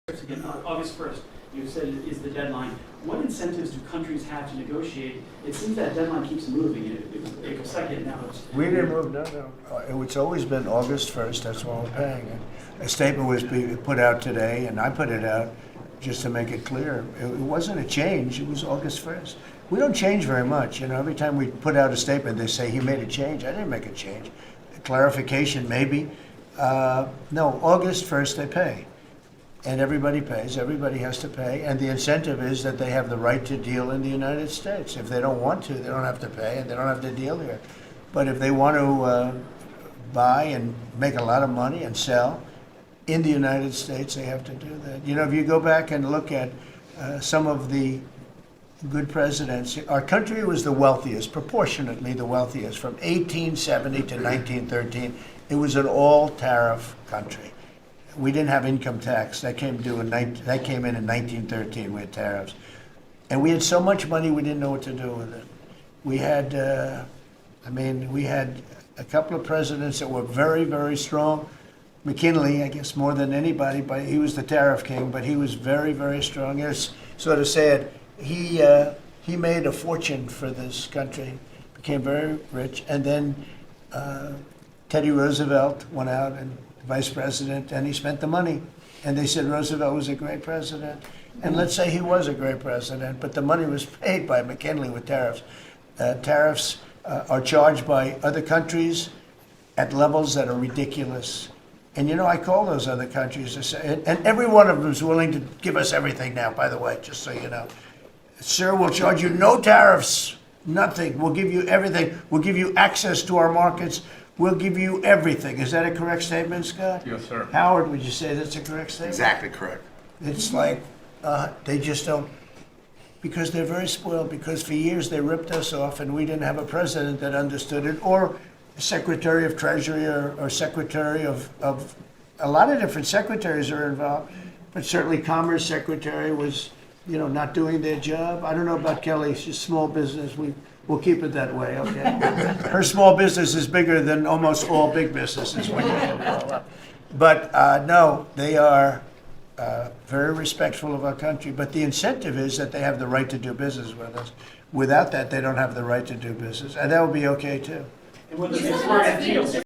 Again, August 1st, you said is the deadline. What incentives do countries have to negotiate? It seems that deadline keeps moving. It was second now. We didn't move, no. It's always been August 1st, that's when we're paying. A statement was put out today, and I put it out just to make it clear. It wasn't a change, it was August 1st. We don't change very much. You know, every time we put out a statement, they say he made a change. I didn't make a change. Clarification, maybe. No, August 1st they pay. And everybody pays, everybody has to pay, and the incentive is that they have the right to deal in the United States. If they don't want to, they don't have to pay, and they don't have to deal here. But if they want to buy and make a lot of money and sell in the United States, they have to do that. You know, if you go back and look at some of the good presidents, our country was the wealthiest, proportionately the wealthiest, from 1870 to 1913. It was an all-tariff country. We didn't have income tax. That came in in 1913. We had tariffs. And we had so much money we didn't know what to do with it. We had, we had a couple of presidents that were very, very strong. McKinley, I guess, more than anybody, but he was the tariff king, but he was very, very strong. It's sort of sad. He made a fortune for this country, became very rich, and then Teddy Roosevelt went out and vice president, and he spent the money. And they said Roosevelt was a great president. And let's say he was a great president, but the money was paid by McKinley with tariffs. Tariffs are charged by other countries at levels that are ridiculous. And you know, I call those other countries, to say, and every one of them is willing to give us everything now, by the way, just so you know. Sir, we'll charge you no tariffs, nothing. We'll give you everything. We'll give you access to our markets. We'll give you everything. Is that a correct statement, Scott? Yes, sir. Howard, would you say that's a correct statement? Exactly correct. It's like they just don't, because they're very spoiled, because for years they ripped us off and we didn't have a president that understood it, or Secretary of Treasury or Secretary of a lot of different secretaries are involved, but certainly Commerce Secretary was, you know, not doing their job. I don't know about Kelly, she's small business. We'll keep it that way, okay? Her small business is bigger than almost all big businesses when you add it all up. But no, they are very respectful of our country. But the incentive is that they have the right to do business with us. Without that, they don't have the right to do business. And that would be okay, too. And whether they swear at deals.